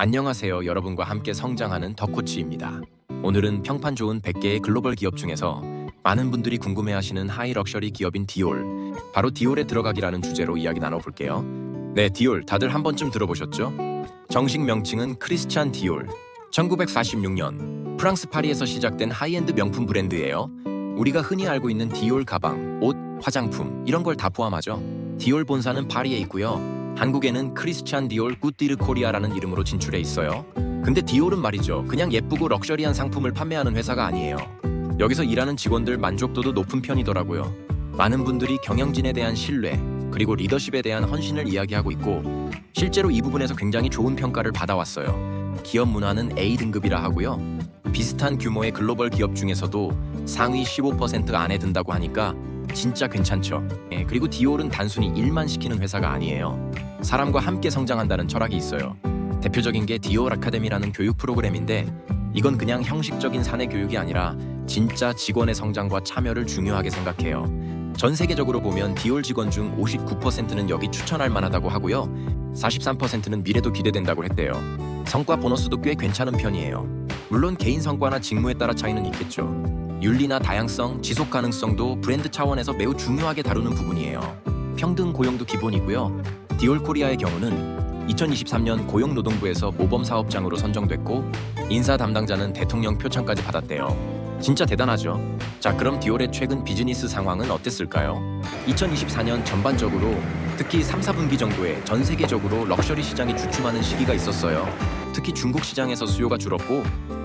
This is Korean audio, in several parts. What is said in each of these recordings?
안녕하세요. 여러분과 함께 성장하는 덕코치입니다. 오늘은 평판 좋은 100개의 글로벌 기업 중에서 많은 분들이 궁금해하시는 하이 럭셔리 기업인 디올, 바로 디올에 들어가기라는 주제로 이야기 나눠볼게요. 네, 디올 다들 한 번쯤 들어보셨죠? 정식 명칭은 크리스찬 디올. 1946년 프랑스 파리에서 시작된 하이엔드 명품 브랜드예요. 우리가 흔히 알고 있는 디올 가방, 옷, 화장품 이런 걸 다 포함하죠. 디올 본사는 파리에 있고요. 한국에는 크리스찬 디올 굿디르 코리아라는 이름으로 진출해 있어요. 근데 디올은 말이죠, 그냥 예쁘고 럭셔리한 상품을 판매하는 회사가 아니에요. 여기서 일하는 직원들 만족도도 높은 편이더라고요. 많은 분들이 경영진에 대한 신뢰, 그리고 리더십에 대한 헌신을 이야기하고 있고, 실제로 이 부분에서 굉장히 좋은 평가를 받아왔어요. 기업 문화는 A등급이라 하고요. 비슷한 규모의 글로벌 기업 중에서도 상위 15% 안에 든다고 하니까 진짜 괜찮죠. 그리고 디올은 단순히 일만 시키는 회사가 아니에요. 사람과 함께 성장한다는 철학이 있어요. 대표적인 게 디올 아카데미라는 교육 프로그램인데, 이건 그냥 형식적인 사내 교육이 아니라 진짜 직원의 성장과 참여를 중요하게 생각해요. 전 세계적으로 보면 디올 직원 중 59%는 여기 추천할 만하다고 하고요. 43%는 미래도 기대된다고 했대요. 성과 보너스도 꽤 괜찮은 편이에요. 물론 개인 성과나 직무에 따라 차이는 있겠죠. 윤리나 다양성, 지속 가능성도 브랜드 차원에서 매우 중요하게 다루는 부분이에요. 평등 고용도 기본이고요. 디올 코리아의 경우는 2023년 고용노동부에서 모범사업장으로 선정됐고, 인사 담당자는 대통령 표창까지 받았대요. 진짜 대단하죠? 자, 그럼 디올의 최근 비즈니스 상황은 어땠을까요? 2024년 전반적으로 특히 3, 4분기 정도에 전 세계적으로 럭셔리 시장이 주춤하는 시기가 있었어요. 특히 중국 시장에서 수요가 줄었고,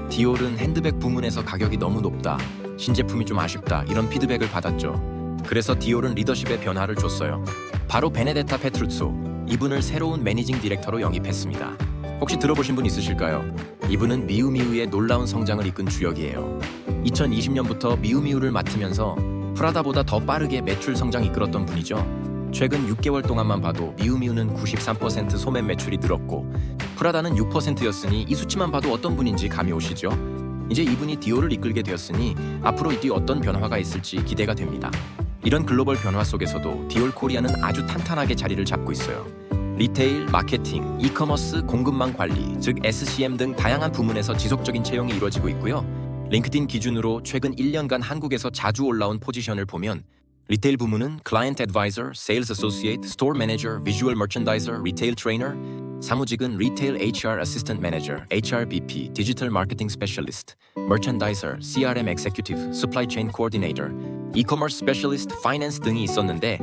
디올은 핸드백 부문에서 가격이 너무 높다, 신제품이 좀 아쉽다, 이런 피드백을 받았죠. 그래서 디올은 리더십에 변화를 줬어요. 바로 베네데타 페트루소, 이분을 새로운 매니징 디렉터로 영입했습니다. 혹시 들어보신 분 있으실까요? 이분은 미우미우의 놀라운 성장을 이끈 주역이에요. 2020년부터 미우미우를 맡으면서 프라다보다 더 빠르게 매출 성장 이끌었던 분이죠. 최근 6개월 동안만 봐도 미우미우는 93% 소매 매출이 늘었고, 프라다는 6%였으니 이 수치만 봐도 어떤 분인지 감이 오시죠? 이제 이분이 디올을 이끌게 되었으니 앞으로 이 뒤 어떤 변화가 있을지 기대가 됩니다. 이런 글로벌 변화 속에서도 디올 코리아는 아주 탄탄하게 자리를 잡고 있어요. 리테일, 마케팅, 이커머스, 공급망 관리, 즉 SCM 등 다양한 부문에서 지속적인 채용이 이루어지고 있고요. 링크드인 기준으로 최근 1년간 한국에서 자주 올라온 포지션을 보면, 리테일 부문은 클라이언트 애드바이저, 세일즈 어소시에이트, 스토어 매니저, 비주얼 머천다이저, 리테일 트레이너, 사무직은 리테일 HR 어시스턴트 매니저, HRBP, 디지털 마케팅 스페셜리스트, 머천다이저, CRM 엑세큐티브, 서플라이 체인 코디네이터, 이커머스 스페셜리스트, 파이낸스 등이 있었는데,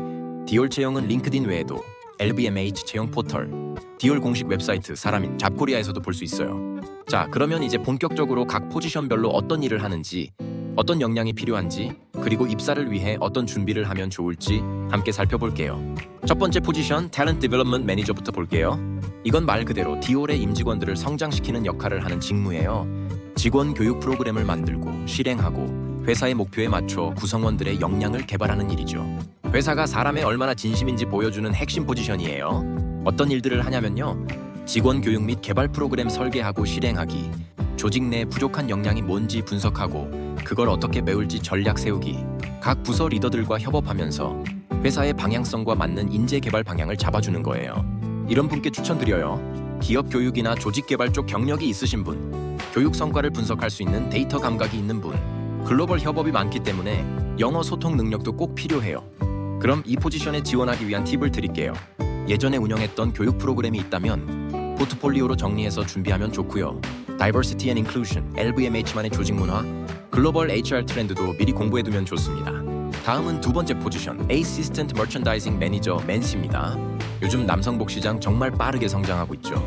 디올 채용은 링크드인 외에도 LVMH 채용 포털, 디올 공식 웹사이트 사람인 잡코리아에서도 볼 수 있어요. 자, 그러면 이제 본격적으로 각 포지션별로 어떤 일을 하는지, 어떤 역량이 필요한지, 그리고 입사를 위해 어떤 준비를 하면 좋을지 함께 살펴볼게요. 첫 번째 포지션, 탤런트 디벨롭먼트 매니저부터 볼게요. 이건 말 그대로 디올의 임직원들을 성장시키는 역할을 하는 직무예요. 직원 교육 프로그램을 만들고 실행하고 회사의 목표에 맞춰 구성원들의 역량을 개발하는 일이죠. 회사가 사람의 얼마나 진심인지 보여주는 핵심 포지션이에요. 어떤 일들을 하냐면요, 직원 교육 및 개발 프로그램 설계하고 실행하기, 조직 내 부족한 역량이 뭔지 분석하고 그걸 어떻게 메울지 전략 세우기, 각 부서 리더들과 협업하면서 회사의 방향성과 맞는 인재 개발 방향을 잡아주는 거예요. 이런 분께 추천드려요. 기업 교육이나 조직 개발 쪽 경력이 있으신 분, 교육 성과를 분석할 수 있는 데이터 감각이 있는 분, 글로벌 협업이 많기 때문에 영어 소통 능력도 꼭 필요해요. 그럼 이 포지션에 지원하기 위한 팁을 드릴게요. 예전에 운영했던 교육 프로그램이 있다면 포트폴리오로 정리해서 준비하면 좋고요. Diversity and Inclusion, LVMH만의 조직 문화, 글로벌 HR 트렌드도 미리 공부해두면 좋습니다. 다음은 두 번째 포지션, Assistant Merchandising Manager 맨시입니다. 요즘 남성복 시장 정말 빠르게 성장하고 있죠.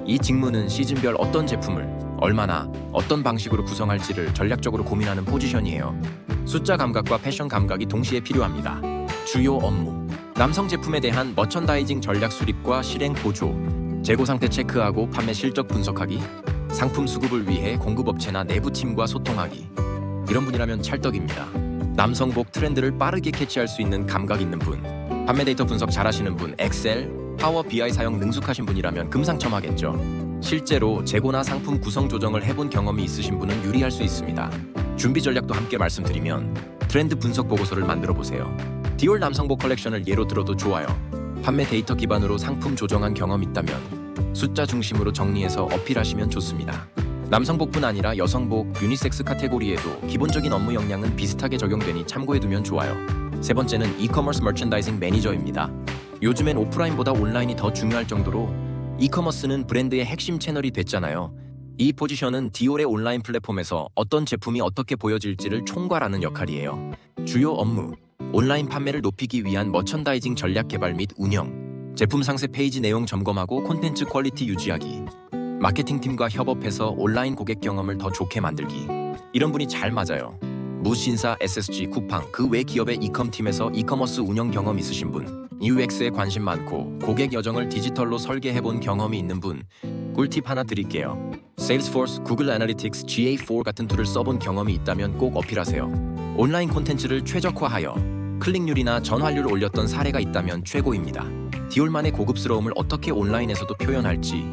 이 직무는 시즌별 어떤 제품을 얼마나 어떤 방식으로 구성할지를 전략적으로 고민하는 포지션이에요. 숫자 감각과 패션 감각이 동시에 필요합니다. 주요 업무, 남성 제품에 대한 머천다이징 전략 수립과 실행 보조, 재고 상태 체크하고 판매 실적 분석하기, 상품 수급을 위해 공급업체나 내부 팀과 소통하기. 이런 분이라면 찰떡입니다. 남성복 트렌드를 빠르게 캐치할 수 있는 감각 있는 분, 판매 데이터 분석 잘하시는 분, 엑셀, 파워 BI 사용 능숙하신 분이라면 금상첨화겠죠. 실제로 재고나 상품 구성 조정을 해본 경험이 있으신 분은 유리할 수 있습니다. 준비 전략도 함께 말씀드리면, 트렌드 분석 보고서를 만들어 보세요. 디올 남성복 컬렉션을 예로 들어도 좋아요. 판매 데이터 기반으로 상품 조정한 경험 있다면 숫자 중심으로 정리해서 어필하시면 좋습니다. 남성복뿐 아니라 여성복, 유니섹스 카테고리에도 기본적인 업무 역량은 비슷하게 적용되니 참고해두면 좋아요. 세 번째는 이커머스 머천다이징 매니저입니다. 요즘엔 오프라인보다 온라인이 더 중요할 정도로 이커머스는 브랜드의 핵심 채널이 됐잖아요. 이 포지션은 디올의 온라인 플랫폼에서 어떤 제품이 어떻게 보여질지를 총괄하는 역할이에요. 주요 업무, 온라인 판매를 높이기 위한 머천다이징 전략 개발 및 운영, 제품 상세 페이지 내용 점검하고 콘텐츠 퀄리티 유지하기, 마케팅팀과 협업해서 온라인 고객 경험을 더 좋게 만들기. 이런 분이 잘 맞아요. 무신사, SSG, 쿠팡, 그 외 기업의 이컴팀에서 이커머스 운영 경험 있으신 분, UX에 관심 많고 고객 여정을 디지털로 설계해본 경험이 있는 분, 꿀팁 하나 드릴게요. 세일스포스, 구글 애널리틱스, GA4 같은 툴을 써본 경험이 있다면 꼭 어필하세요. 온라인 콘텐츠를 최적화하여 클릭률이나 전환율을 올렸던 사례가 있다면 최고입니다. 디올만의 고급스러움을 어떻게 온라인에서도 표현할지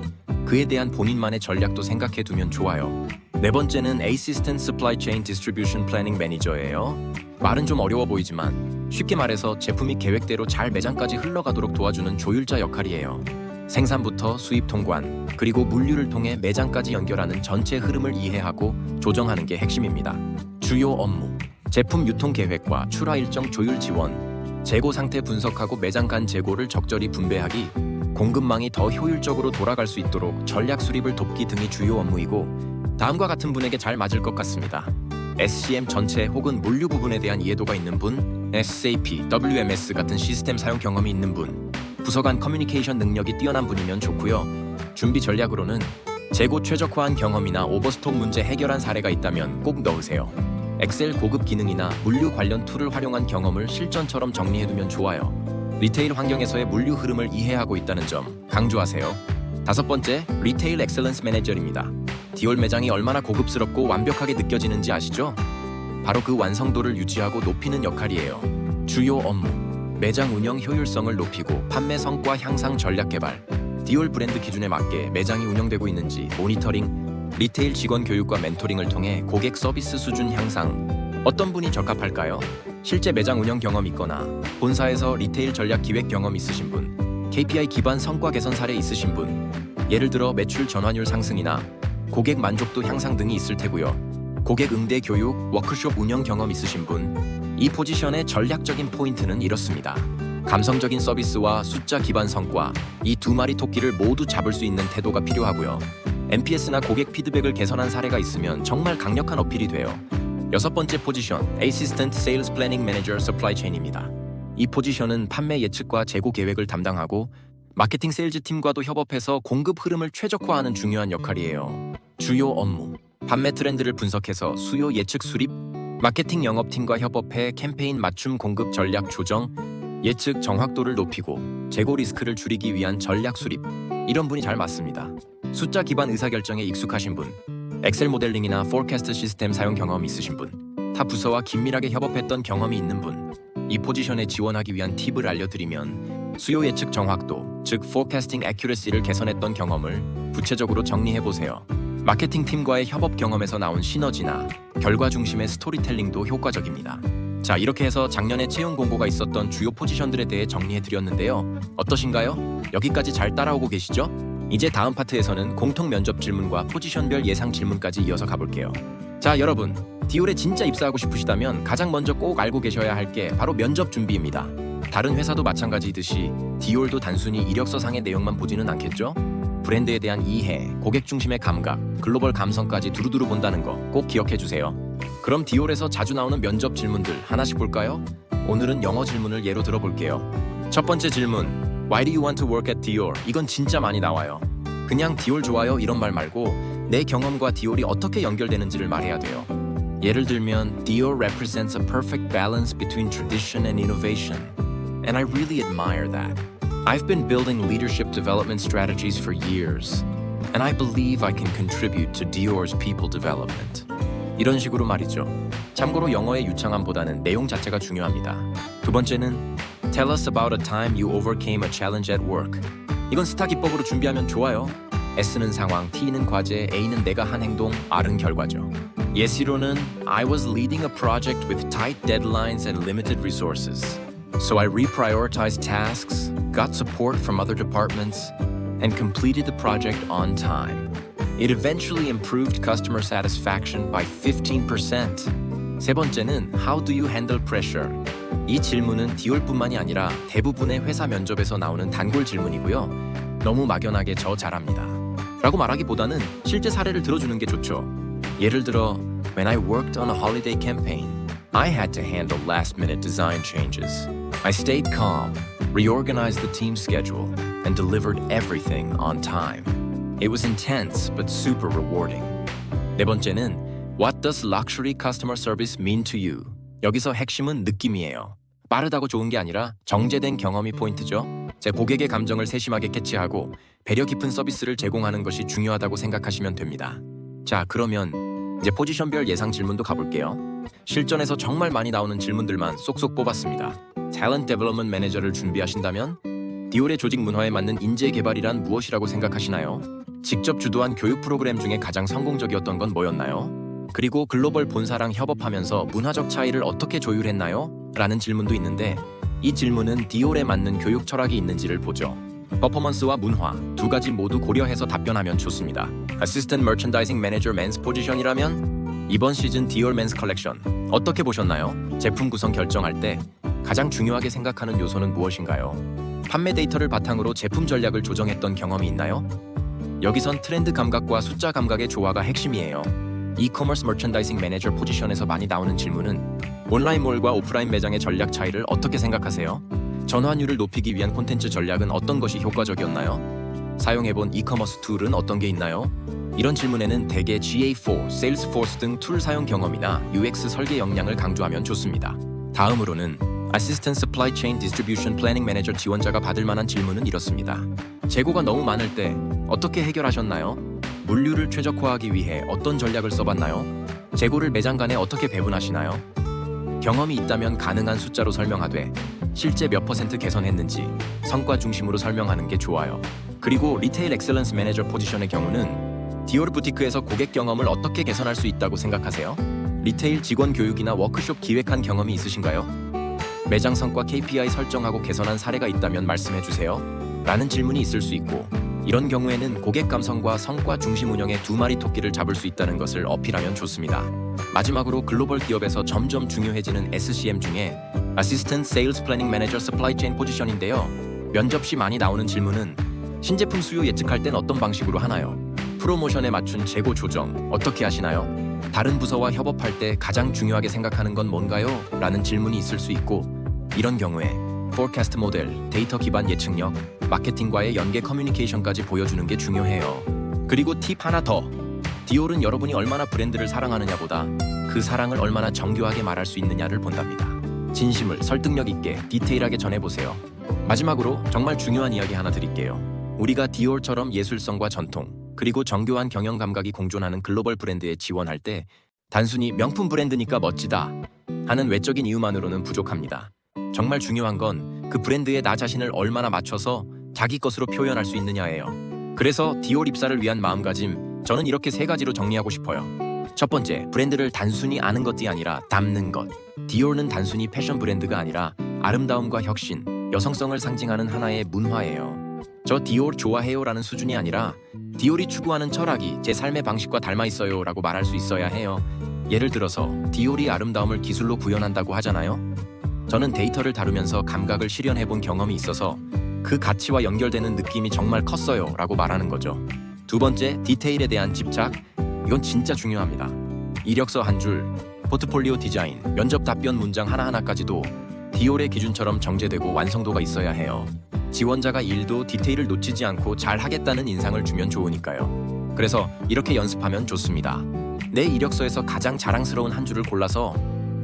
그에 대한 본인만의 전략도 생각해두면 좋아요. 네 번째는 Assistant Supply Chain Distribution Planning Manager예요. 말은 좀 어려워 보이지만 쉽게 말해서 제품이 계획대로 잘 매장까지 흘러가도록 도와주는 조율자 역할이에요. 생산부터 수입 통관, 그리고 물류를 통해 매장까지 연결하는 전체 흐름을 이해하고 조정하는 게 핵심입니다. 주요 업무, 제품 유통 계획과 출하 일정 조율 지원, 재고 상태 분석하고 매장 간 재고를 적절히 분배하기, 공급망이 더 효율적으로 돌아갈 수 있도록 전략 수립을 돕기 등이 주요 업무이고 다음과 같은 분에게 잘 맞을 것 같습니다. SCM 전체 혹은 물류 부분에 대한 이해도가 있는 분, SAP, WMS 같은 시스템 사용 경험이 있는 분, 부서 간 커뮤니케이션 능력이 뛰어난 분이면 좋고요. 준비 전략으로는 재고 최적화한 경험이나 오버스톡 문제 해결한 사례가 있다면 꼭 넣으세요. 엑셀 고급 기능이나 물류 관련 툴을 활용한 경험을 실전처럼 정리해두면 좋아요. 리테일 환경에서의 물류 흐름을 이해하고 있다는 점 강조하세요. 다섯 번째, 리테일 엑셀런스 매니저입니다. 디올 매장이 얼마나 고급스럽고 완벽하게 느껴지는지 아시죠? 바로 그 완성도를 유지하고 높이는 역할이에요. 주요 업무, 매장 운영 효율성을 높이고 판매 성과 향상 전략 개발, 디올 브랜드 기준에 맞게 매장이 운영되고 있는지 모니터링, 리테일 직원 교육과 멘토링을 통해 고객 서비스 수준 향상. 어떤 분이 적합할까요? 실제 매장 운영 경험 있거나 본사에서 리테일 전략 기획 경험 있으신 분, KPI 기반 성과 개선 사례 있으신 분, 예를 들어 매출 전환율 상승이나 고객 만족도 향상 등이 있을 테고요. 고객 응대 교육, 워크숍 운영 경험 있으신 분, 이 포지션의 전략적인 포인트는 이렇습니다. 감성적인 서비스와 숫자 기반 성과, 이 두 마리 토끼를 모두 잡을 수 있는 태도가 필요하고요. NPS나 고객 피드백을 개선한 사례가 있으면 정말 강력한 어필이 돼요. 여섯 번째 포지션, Assistant Sales Planning Manager Supply Chain입니다. 이 포지션은 판매 예측과 재고 계획을 담당하고 마케팅 세일즈 팀과도 협업해서 공급 흐름을 최적화하는 중요한 역할이에요. 주요 업무, 판매 트렌드를 분석해서 수요 예측 수립, 마케팅 영업팀과 협업해 캠페인 맞춤 공급 전략 조정, 예측 정확도를 높이고 재고 리스크를 줄이기 위한 전략 수립. 이런 분이 잘 맞습니다. 숫자 기반 의사결정에 익숙하신 분, 엑셀 모델링이나 포캐스트 시스템 사용 경험 있으신 분, 타 부서와 긴밀하게 협업했던 경험이 있는 분, 이 포지션에 지원하기 위한 팁을 알려드리면 수요 예측 정확도, 즉 forecasting accuracy를 개선했던 경험을 구체적으로 정리해보세요. 마케팅 팀과의 협업 경험에서 나온 시너지나 결과 중심의 스토리텔링도 효과적입니다. 자, 이렇게 해서 작년에 채용 공고가 있었던 주요 포지션들에 대해 정리해드렸는데요. 어떠신가요? 여기까지 잘 따라오고 계시죠? 이제 다음 파트에서는 공통 면접 질문과 포지션별 예상 질문까지 이어서 가볼게요. 자, 여러분, 디올에 진짜 입사하고 싶으시다면 가장 먼저 꼭 알고 계셔야 할 게 바로 면접 준비입니다. 다른 회사도 마찬가지듯이 디올도 단순히 이력서상의 내용만 보지는 않겠죠? 브랜드에 대한 이해, 고객 중심의 감각, 글로벌 감성까지 두루두루 본다는 거 꼭 기억해 주세요. 그럼 디올에서 자주 나오는 면접 질문들 하나씩 볼까요? 오늘은 영어 질문을 예로 들어볼게요. 첫 번째 질문, Why do you want to work at Dior? 이건 진짜 많이 나와요. 그냥 디올 좋아요 이런 말 말고 내 경험과 디올이 어떻게 연결되는지를 말해야 돼요. 예를 들면 Dior represents a perfect balance between tradition and innovation. And I really admire that. I've been building leadership development strategies for years. And I believe I can contribute to Dior's people development. 이런 식으로 말이죠. 참고로 영어의 유창함보다는 내용 자체가 중요합니다. 두 번째는 Tell us about a time you overcame a challenge at work. 이건 스타 기법으로 준비하면 좋아요. S는 상황, T는 과제, A는 내가 한 행동, R은 결과죠. 예시로는 I was leading a project with tight deadlines and limited resources. So I reprioritized tasks, got support from other departments, and completed the project on time. It eventually improved customer satisfaction by 15%. 세 번째는 How do you handle pressure? 이 질문은 디올뿐만이 아니라 대부분의 회사 면접에서 나오는 단골 질문이고요. 너무 막연하게 저 잘합니다 라고 말하기보다는 실제 사례를 들어주는 게 좋죠. 예를 들어 When I worked on a holiday campaign, I had to handle last-minute design changes. I stayed calm, reorganized the team schedule, and delivered everything on time. It was intense but super rewarding. 네 번째는 What does luxury customer service mean to you? 여기서 핵심은 느낌이에요. 빠르다고 좋은 게 아니라 정제된 경험이 포인트죠. 제 고객의 감정을 세심하게 캐치하고 배려 깊은 서비스를 제공하는 것이 중요하다고 생각하시면 됩니다. 자, 그러면 이제 포지션별 예상 질문도 가볼게요. 실전에서 정말 많이 나오는 질문들만 쏙쏙 뽑았습니다. Talent Development Manager를 준비하신다면 디올의 조직 문화에 맞는 인재 개발이란 무엇이라고 생각하시나요? 직접 주도한 교육 프로그램 중에 가장 성공적이었던 건 뭐였나요? 그리고 글로벌 본사랑 협업하면서 문화적 차이를 어떻게 조율했나요? 라는 질문도 있는데 이 질문은 디올에 맞는 교육 철학이 있는지를 보죠. 퍼포먼스와 문화 두 가지 모두 고려해서 답변하면 좋습니다. Assistant Merchandising Manager Men's 포지션이라면 이번 시즌 디올 맨스 컬렉션 어떻게 보셨나요? 제품 구성 결정할 때 가장 중요하게 생각하는 요소는 무엇인가요? 판매 데이터를 바탕으로 제품 전략을 조정했던 경험이 있나요? 여기선 트렌드 감각과 숫자 감각의 조화가 핵심이에요. 이커머스 머천다이징 매니저 포지션에서 많이 나오는 질문은 온라인몰과 오프라인 매장의 전략 차이를 어떻게 생각하세요? 전환율을 높이기 위한 콘텐츠 전략은 어떤 것이 효과적이었나요? 사용해본 이커머스 툴은 어떤 게 있나요? 이런 질문에는 대개 GA4, Salesforce 등 툴 사용 경험이나 UX 설계 역량을 강조하면 좋습니다. 다음으로는 Assistant Supply Chain Distribution Planning Manager 지원자가 받을 만한 질문은 이렇습니다. 재고가 너무 많을 때 어떻게 해결하셨나요? 물류를 최적화하기 위해 어떤 전략을 써봤나요? 재고를 매장 간에 어떻게 배분하시나요? 경험이 있다면 가능한 숫자로 설명하되 실제 몇 % 개선했는지 성과 중심으로 설명하는 게 좋아요. 그리고 리테일 엑셀런스 매니저 포지션의 경우는 디올 부티크에서 고객 경험을 어떻게 개선할 수 있다고 생각하세요? 리테일 직원 교육이나 워크숍 기획한 경험이 있으신가요? 매장 성과 KPI 설정하고 개선한 사례가 있다면 말씀해주세요. 라는 질문이 있을 수 있고 이런 경우에는 고객 감성과 성과 중심 운영의 두 마리 토끼를 잡을 수 있다는 것을 어필하면 좋습니다. 마지막으로 글로벌 기업에서 점점 중요해지는 SCM 중에 Assistant Sales Planning Manager Supply Chain 포지션인데요. 면접 시 많이 나오는 질문은 신제품 수요 예측할 땐 어떤 방식으로 하나요? 프로모션에 맞춘 재고 조정 어떻게 하시나요? 다른 부서와 협업할 때 가장 중요하게 생각하는 건 뭔가요? 라는 질문이 있을 수 있고 이런 경우에 포캐스트 모델, 데이터 기반 예측력, 마케팅과의 연계 커뮤니케이션까지 보여주는 게 중요해요. 그리고 팁 하나 더. 디올은 여러분이 얼마나 브랜드를 사랑하느냐보다 그 사랑을 얼마나 정교하게 말할 수 있느냐를 본답니다. 진심을 설득력 있게 디테일하게 전해보세요. 마지막으로 정말 중요한 이야기 하나 드릴게요. 우리가 디올처럼 예술성과 전통, 그리고 정교한 경영 감각이 공존하는 글로벌 브랜드에 지원할 때 단순히 명품 브랜드니까 멋지다 하는 외적인 이유만으로는 부족합니다. 정말 중요한 건 그 브랜드에 나 자신을 얼마나 맞춰서 자기 것으로 표현할 수 있느냐예요. 그래서 디올 입사를 위한 마음가짐, 저는 이렇게 세 가지로 정리하고 싶어요. 첫 번째, 브랜드를 단순히 아는 것이 아니라 담는 것. 디올은 단순히 패션 브랜드가 아니라 아름다움과 혁신, 여성성을 상징하는 하나의 문화예요. 저 디올 좋아해요 라는 수준이 아니라 디올이 추구하는 철학이 제 삶의 방식과 닮아 있어요 라고 말할 수 있어야 해요. 예를 들어서 디올이 아름다움을 기술로 구현한다고 하잖아요. 저는 데이터를 다루면서 감각을 실현해본 경험이 있어서 그 가치와 연결되는 느낌이 정말 컸어요 라고 말하는 거죠. 두 번째, 디테일에 대한 집착. 이건 진짜 중요합니다. 이력서 한 줄, 포트폴리오 디자인, 면접 답변 문장 하나하나까지도 디올의 기준처럼 정제되고 완성도가 있어야 해요. 지원자가 일도 디테일을 놓치지 않고 잘 하겠다는 인상을 주면 좋으니까요. 그래서 이렇게 연습하면 좋습니다. 내 이력서에서 가장 자랑스러운 한 줄을 골라서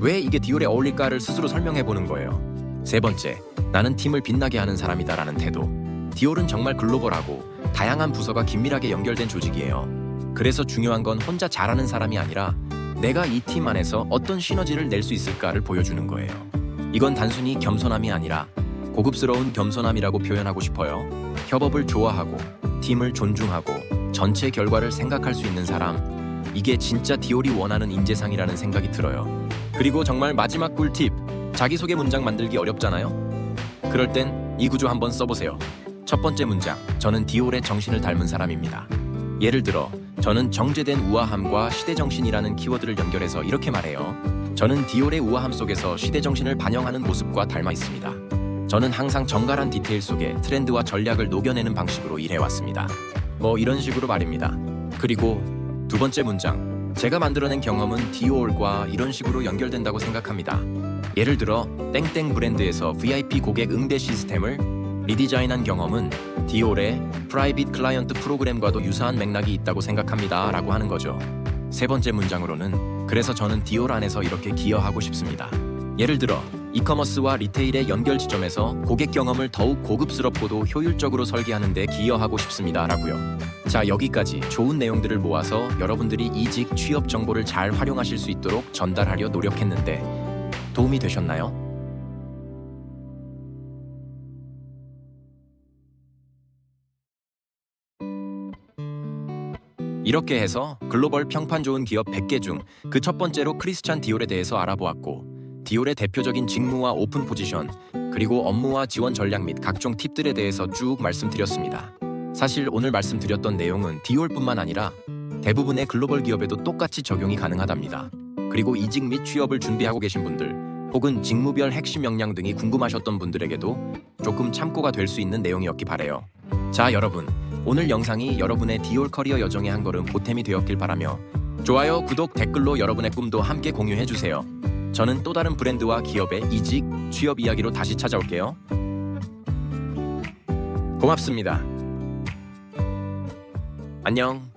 왜 이게 디올에 어울릴까를 스스로 설명해보는 거예요. 세 번째, 나는 팀을 빛나게 하는 사람이다라는 태도. 디올은 정말 글로벌하고 다양한 부서가 긴밀하게 연결된 조직이에요. 그래서 중요한 건 혼자 잘하는 사람이 아니라 내가 이 팀 안에서 어떤 시너지를 낼 수 있을까를 보여주는 거예요. 이건 단순히 겸손함이 아니라 고급스러운 겸손함이라고 표현하고 싶어요. 협업을 좋아하고 팀을 존중하고 전체 결과를 생각할 수 있는 사람, 이게 진짜 디올이 원하는 인재상이라는 생각이 들어요. 그리고 정말 마지막 꿀팁, 자기소개 문장 만들기 어렵잖아요? 그럴 땐 이 구조 한번 써보세요. 첫 번째 문장, 저는 디올의 정신을 닮은 사람입니다. 예를 들어, 저는 정제된 우아함과 시대정신이라는 키워드를 연결해서 이렇게 말해요. 저는 디올의 우아함 속에서 시대정신을 반영하는 모습과 닮아 있습니다. 저는 항상 정갈한 디테일 속에 트렌드와 전략을 녹여내는 방식으로 일해왔습니다. 뭐 이런 식으로 말입니다. 그리고 두 번째 문장, 제가 만들어낸 경험은 디올과 이런 식으로 연결된다고 생각합니다. 예를 들어 땡땡 브랜드에서 VIP 고객 응대 시스템을 리디자인한 경험은 디올의 프라이빗 클라이언트 프로그램과도 유사한 맥락이 있다고 생각합니다 라고 하는 거죠. 세 번째 문장으로는 그래서 저는 디올 안에서 이렇게 기여하고 싶습니다. 예를 들어 이커머스와 리테일의 연결 지점에서 고객 경험을 더욱 고급스럽고도 효율적으로 설계하는 데 기여하고 싶습니다 라고요. 자, 여기까지 좋은 내용들을 모아서 여러분들이 이직 취업 정보를 잘 활용하실 수 있도록 전달하려 노력했는데 도움이 되셨나요? 이렇게 해서 글로벌 평판 좋은 기업 100개 중 그 첫 번째로 크리스찬 디올에 대해서 알아보았고, 디올의 대표적인 직무와 오픈 포지션, 그리고 업무와 지원 전략 및 각종 팁들에 대해서 쭉 말씀드렸습니다. 사실 오늘 말씀드렸던 내용은 디올뿐만 아니라 대부분의 글로벌 기업에도 똑같이 적용이 가능하답니다. 그리고 이직 및 취업을 준비하고 계신 분들, 혹은 직무별 핵심 역량 등이 궁금하셨던 분들에게도 조금 참고가 될 수 있는 내용이었기 바래요. 자, 여러분, 오늘 영상이 여러분의 디올 커리어 여정의 한 걸음 보탬이 되었길 바라며 좋아요, 구독, 댓글로 여러분의 꿈도 함께 공유해주세요. 저는 또 다른 브랜드와 기업의 이직, 취업 이야기로 다시 찾아올게요. 고맙습니다. 안녕.